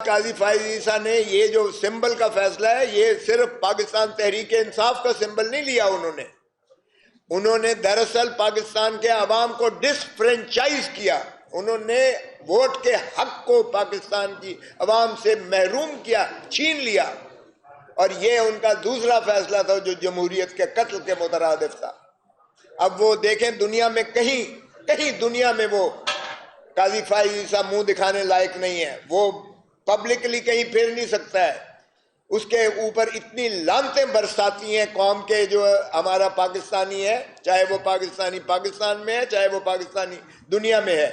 قاضی فائز عیسیٰ نے یہ جو سمبل کا فیصلہ ہے یہ صرف پاکستان تحریک انصاف کا سمبل نہیں لیا، انہوں نے دراصل پاکستان کے عوام کو ڈسفرینچائز کیا، انہوں نے ووٹ کے حق کو پاکستان کی عوام سے محروم کیا، چھین لیا، اور یہ ان کا دوسرا فیصلہ تھا جو جمہوریت کے قتل کے مترادف تھا۔ اب وہ دیکھیں دنیا میں کہیں دنیا میں وہ قاضی فائز عیسیٰ منہ دکھانے لائق نہیں ہے، وہ پبلکلی کہیں پھر نہیں سکتا ہے، اس کے اوپر اتنی لعنتیں برساتی ہیں قوم کے جو ہمارا پاکستانی ہے، چاہے وہ پاکستانی پاکستان میں ہے چاہے وہ پاکستانی دنیا میں ہے،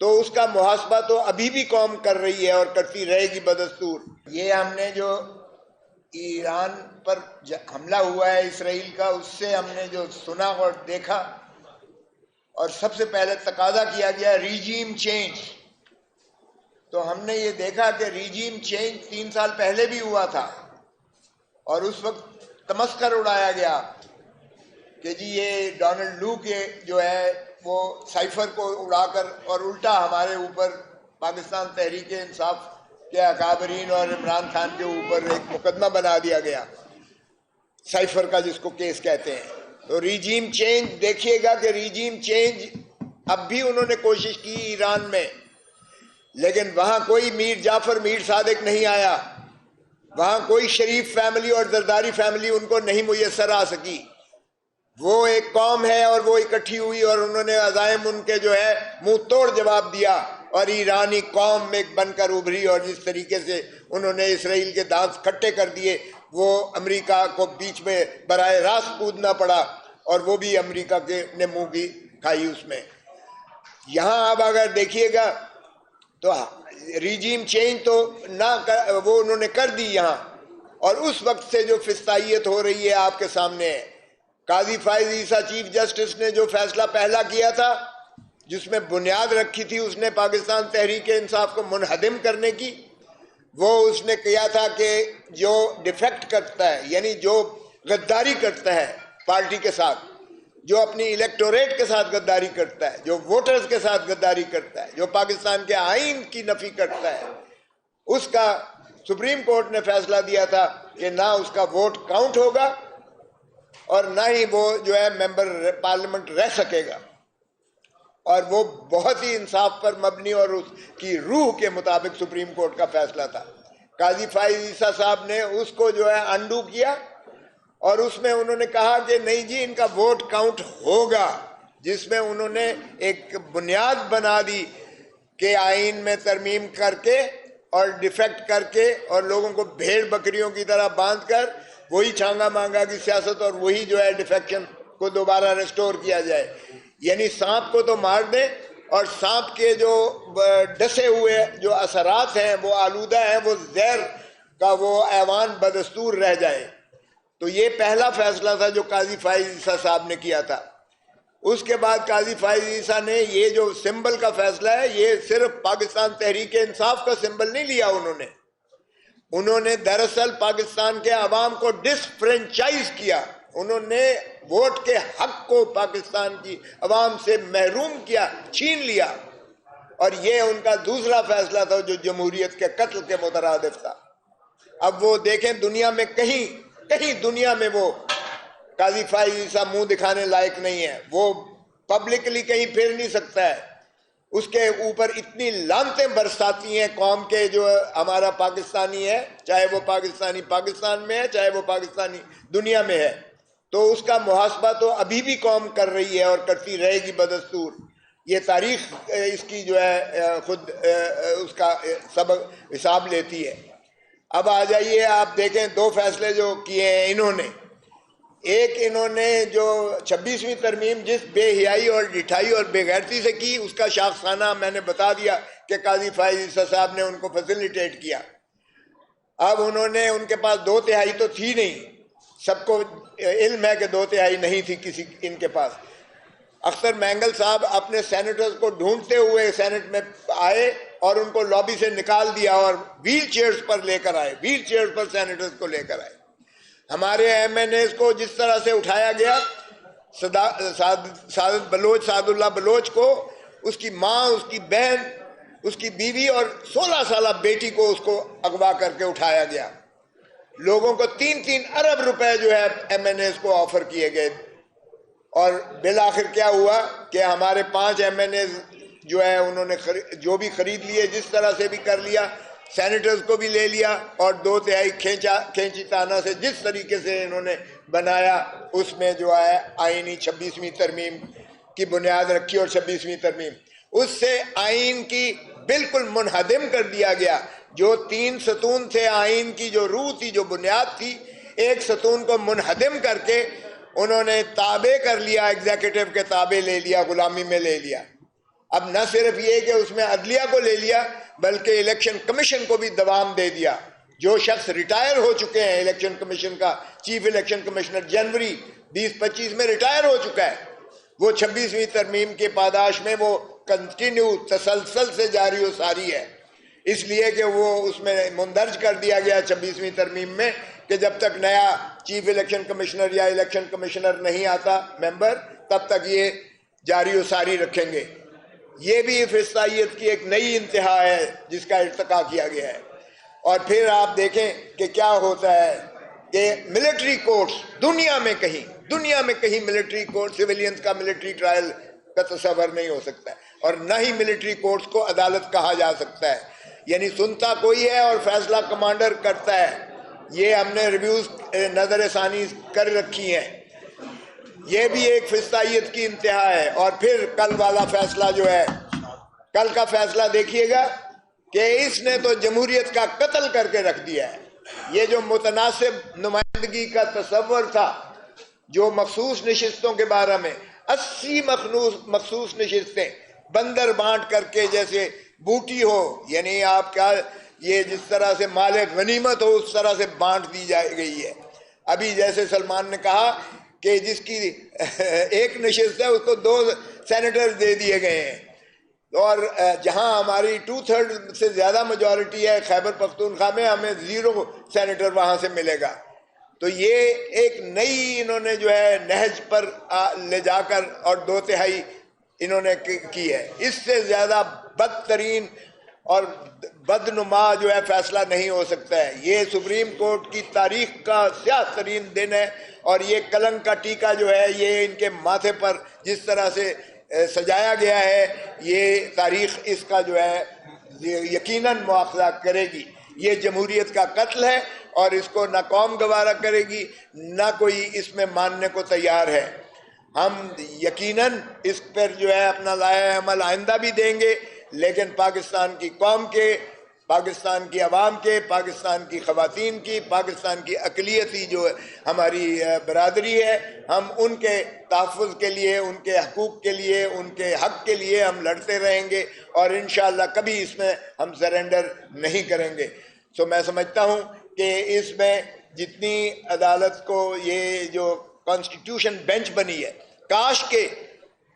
تو اس کا محاسبہ تو ابھی بھی قوم کر رہی ہے اور کرتی رہے گی بدستور۔ یہ ہم نے جو ایران پر حملہ ہوا ہے اسرائیل کا، اس سے ہم نے جو سنا اور دیکھا، اور سب سے پہلے تقاضا کیا گیا ریجیم چینج، تو ہم نے یہ دیکھا کہ ریجیم چینج 3 سال پہلے بھی ہوا تھا، اور اس وقت تمسخر اڑایا گیا کہ جی یہ ڈونلڈ لو کے جو ہے وہ سائفر کو اڑا کر اور الٹا ہمارے اوپر پاکستان تحریک انصاف کے اکابرین اور عمران خان کے اوپر ایک مقدمہ بنا دیا گیا، سائفر کا جس کو کیس کہتے ہیں۔ تو ریجیم چینج دیکھیے گا کہ ریجیم چینج اب بھی انہوں نے کوشش کی ایران میں، لیکن وہاں کوئی میر جعفر میر صادق نہیں آیا، وہاں کوئی شریف فیملی اور زرداری فیملی ان کو نہیں میسر آ سکی۔ وہ ایک قوم ہے اور وہ اکٹھی ہوئی اور انہوں نے عزائم ان کے جو ہے منہ توڑ جواب دیا، اور ایرانی قوم ایک بن کر ابھری، اور جس طریقے سے انہوں نے اسرائیل کے دانت کھٹے کر دیے، وہ امریکہ کو بیچ میں براہ راست کودنا پڑا، اور وہ بھی امریکہ کے نے منہ کی کھائی اس میں۔ یہاں اب اگر دیکھیے گا تو ریجیم چینج تو وہ انہوں نے کر دی یہاں، اور اس وقت سے جو فسطائیت ہو رہی ہے آپ کے سامنے ہے۔ قاضی فائز عیسیٰ چیف جسٹس نے جو فیصلہ پہلا کیا تھا، جس میں بنیاد رکھی تھی اس نے پاکستان تحریک انصاف کو منہدم کرنے کی، وہ اس نے کیا تھا کہ جو ڈیفیکٹ کرتا ہے، یعنی جو غداری کرتا ہے پارٹی کے ساتھ، جو اپنی الیکٹوریٹ کے ساتھ غداری کرتا ہے، جو ووٹرز کے ساتھ غداری کرتا ہے، جو پاکستان کے آئین کی نفی کرتا ہے، اس کا سپریم کورٹ نے فیصلہ دیا تھا کہ نہ اس کا ووٹ کاؤنٹ ہوگا اور نہ ہی وہ جو ہے ممبر پارلیمنٹ رہ سکے گا، اور وہ بہت ہی انصاف پر مبنی اور اس کی روح کے مطابق سپریم کورٹ کا فیصلہ تھا۔ قاضی فائز عیسیٰ صاحب نے اس کو جو ہے انڈو کیا، اور اس میں انہوں نے کہا کہ نہیں جی ان کا ووٹ کاؤنٹ ہوگا، جس میں انہوں نے ایک بنیاد بنا دی کہ آئین میں ترمیم کر کے اور ڈیفیکٹ کر کے اور لوگوں کو بھیڑ بکریوں کی طرح باندھ کر وہی چھانگا مانگا کی سیاست اور وہی جو ہے ڈیفیکشن کو دوبارہ ریسٹور کیا جائے، یعنی سانپ کو تو مار دیں اور سانپ کے جو ڈسے ہوئے جو اثرات ہیں وہ آلودہ ہیں، وہ زہر کا وہ ایوان بدستور رہ جائے۔ تو یہ پہلا فیصلہ تھا جو قاضی فائز عیسیٰ صاحب نے کیا تھا۔ اس کے بعد قاضی فائز عیسیٰ نے یہ جو سمبل کا فیصلہ ہے یہ صرف پاکستان تحریک انصاف کا سمبل نہیں لیا، انہوں نے دراصل پاکستان کے عوام کو ڈسفرینچائز کیا، انہوں نے ووٹ کے حق کو پاکستان کی عوام سے محروم کیا، چھین لیا، اور یہ ان کا دوسرا فیصلہ تھا جو جمہوریت کے قتل کے مترادف تھا۔ اب وہ دیکھیں دنیا میں کہیں دنیا میں وہ قاضی فائز عیسیٰ منہ دکھانے لائق نہیں ہے، وہ پبلکلی کہیں پھر نہیں سکتا ہے، اس کے اوپر اتنی لعنتیں برساتی ہیں قوم کے جو ہمارا پاکستانی ہے، چاہے وہ پاکستانی پاکستان میں ہے چاہے وہ پاکستانی دنیا میں ہے، تو اس کا محاسبہ تو ابھی بھی قوم کر رہی ہے اور کرتی رہے گی بدستور۔ یہ تاریخ اس کی جو ہے خود اس کا سبق حساب لیتی ہے۔ اب آ جائیے آپ دیکھیں 2 فیصلے جو کیے ہیں ایک انہوں نے جو 26ویں ترمیم جس بے حیائی اور ڈٹھائی اور بے غیرتی سے کی، اس کا شاخسانہ میں نے بتا دیا کہ قاضی فائز عیسیٰ صاحب نے ان کو فیسیلیٹیٹ کیا۔ اب انہوں نے ان کے پاس 2/3 تو تھی نہیں، سب کو علم ہے کہ 2/3 نہیں تھی کسی ان کے پاس۔ اختر مینگل صاحب اپنے سینیٹرز کو ڈھونڈتے ہوئے سینٹ میں آئے اور ان کو لابی سے نکال دیا اور ویل چیئرز پر لے کر آئے، ویل چیئرز پر سینیٹرز کو لے کر آئے۔ ہمارے ایم این ایز کو جس طرح سے اٹھایا گیا، سعد اللہ بلوچ کو، اس کی ماں، اس کی بہن اس کی بیوی اور 16 سالہ بیٹی کو اس کو اغوا کر کے اٹھایا گیا. لوگوں کو 3-3 ارب روپے جو ہے ایم این ایز کو آفر کیے گئے, اور بالآخر کیا ہوا کہ ہمارے 5 ایم این ایز جو ہے انہوں نے جو بھی خرید لیے, جس طرح سے بھی کر لیا, سینیٹرز کو بھی لے لیا, اور 2/3 کھینچی تانا سے جس طریقے سے انہوں نے بنایا اس میں جو ہے آئینی 26ویں ترمیم کی بنیاد رکھی, اور 26ویں ترمیم اس سے آئین کی بالکل منہدم کر دیا گیا. جو 3 ستون تھے آئین کی, جو روح تھی, جو بنیاد تھی, ایک ستون کو منہدم کر کے انہوں نے تابع کر لیا, ایگزیکٹو کے تابع لے لیا, غلامی میں لے لیا. اب نہ صرف یہ کہ اس میں عدلیہ کو لے لیا بلکہ الیکشن کمیشن کو بھی دوام دے دیا. جو شخص ریٹائر ہو چکے ہیں الیکشن کمیشن کا چیف الیکشن کمشنر, جنوری 2025 میں ریٹائر ہو چکا ہے, وہ 26ویں ترمیم کے پاداش میں وہ کنٹینیو تسلسل سے جاری و ساری ہے, اس لیے کہ وہ اس میں مندرج کر دیا گیا 26ویں ترمیم میں کہ جب تک نیا چیف الیکشن کمشنر یا الیکشن کمشنر نہیں آتا ممبر, تب تک یہ جاری و ساری رکھیں گے. یہ بھی فسطائیت کی ایک نئی انتہا ہے جس کا ارتقا کیا گیا ہے. اور پھر آپ دیکھیں کہ کیا ہوتا ہے کہ ملٹری کورٹس دنیا میں کہیں ملٹری کورٹ, سیویلینز کا ملٹری ٹرائل کا تصور نہیں ہو سکتا ہے, اور نہ ہی ملٹری کورٹس کو عدالت کہا جا سکتا ہے. یعنی سنتا کوئی ہے اور فیصلہ کمانڈر کرتا ہے. یہ ہم نے ریویوز نظر ثانی کر رکھی ہیں. یہ بھی ایک فسطائیت کی انتہا ہے. اور پھر کل والا فیصلہ جو ہے, کل کا فیصلہ دیکھیے گا کہ اس نے تو جمہوریت کا قتل کر کے رکھ دیا ہے. یہ جو متناسب نمائندگی کا تصور تھا, جو مخصوص نشستوں کے بارے میں 80 مخصوص نشستیں بندر بانٹ کر کے جیسے بوٹی ہو, یعنی آپ کیا یہ جس طرح سے مال غنیمت ہو اس طرح سے بانٹ دی جائے گئی ہے. ابھی جیسے سلمان نے کہا کہ جس کی ایک نشست ہے اس کو 2 سینیٹر دے دیے گئے ہیں, اور جہاں ہماری 2/3 سے زیادہ میجورٹی ہے خیبر پختونخوا میں, ہمیں 0 سینیٹر وہاں سے ملے گا. تو یہ ایک نئی انہوں نے جو ہے نہج پر لے جا کر اور 2/3 انہوں نے کی ہے. اس سے زیادہ بدترین اور بدنما جو ہے فیصلہ نہیں ہو سکتا ہے. یہ سپریم کورٹ کی تاریخ کا سیاہ ترین دن ہے, اور یہ کلنک کا ٹیکہ جو ہے یہ ان کے ماتھے پر جس طرح سے سجایا گیا ہے, یہ تاریخ اس کا جو ہے یقیناً مواخذہ کرے گی. یہ جمہوریت کا قتل ہے, اور اس کو نہ قوم گوارا کرے گی نہ کوئی اس میں ماننے کو تیار ہے. ہم یقیناً اس پر جو ہے اپنا لائحہ عمل آئندہ بھی دیں گے, لیکن پاکستان کی قوم کے, پاکستان کی عوام کے, پاکستان کی خواتین کی, پاکستان کی اقلیتی جو ہماری برادری ہے, ہم ان کے تحفظ کے لیے, ان کے حقوق کے لیے, ان کے حق کے لیے ہم لڑتے رہیں گے, اور انشاءاللہ کبھی اس میں ہم سرنڈر نہیں کریں گے. تو میں سمجھتا ہوں کہ اس میں جتنی عدالت کو یہ جو کانسٹیٹیوشن بینچ بنی ہے, کاش کہ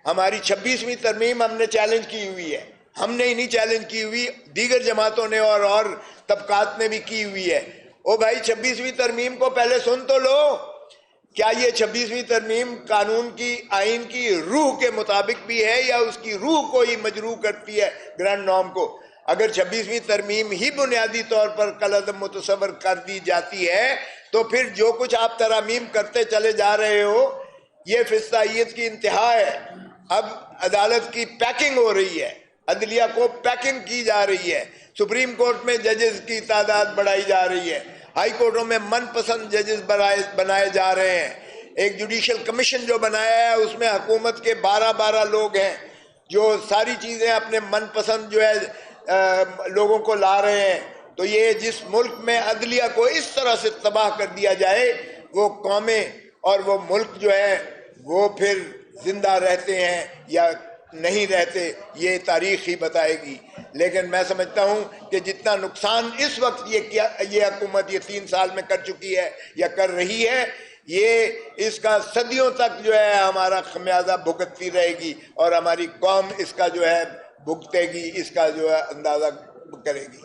ہماری 26ویں ترمیم ہم نے چیلنج کی ہوئی ہے, ہم نے ہی نہیں چیلنج کی ہوئی, دیگر جماعتوں نے اور طبقات نے بھی کی ہوئی ہے. او بھائی 26ویں ترمیم کو پہلے سن تو لو. کیا یہ 26ویں ترمیم قانون کی, آئین کی روح کے مطابق بھی ہے, یا اس کی روح کو ہی مجروح کرتی ہے گرینڈ نارم کو؟ اگر 26ویں ترمیم ہی بنیادی طور پر کالعدم متصور کر دی جاتی ہے تو پھر جو کچھ آپ ترامیم کرتے چلے جا رہے ہو یہ فسطائیت کی انتہا ہے. اب عدالت کی پیکنگ ہو رہی ہے, عدلیہ کو پیکنگ کی جا رہی ہے, سپریم کورٹ میں ججز کی تعداد بڑھائی جا رہی ہے, ہائی کورٹوں میں من پسند ججز بنائے جا رہے ہیں. ایک جوڈیشل کمیشن جو بنایا ہے اس میں حکومت کے 12 لوگ ہیں جو ساری چیزیں اپنے من پسند جو ہے لوگوں کو لا رہے ہیں. تو یہ جس ملک میں عدلیہ کو اس طرح سے تباہ کر دیا جائے وہ قومیں اور وہ ملک جو ہے وہ پھر زندہ رہتے ہیں یا نہیں رہتے یہ تاریخ ہی بتائے گی. لیکن میں سمجھتا ہوں کہ جتنا نقصان اس وقت یہ حکومت یہ 3 سال میں کر چکی ہے یا کر رہی ہے, یہ اس کا صدیوں تک جو ہے ہمارا خمیازہ بھگتتی رہے گی, اور ہماری قوم اس کا جو ہے بھگتے گی, اس کا جو ہے اندازہ کرے گی.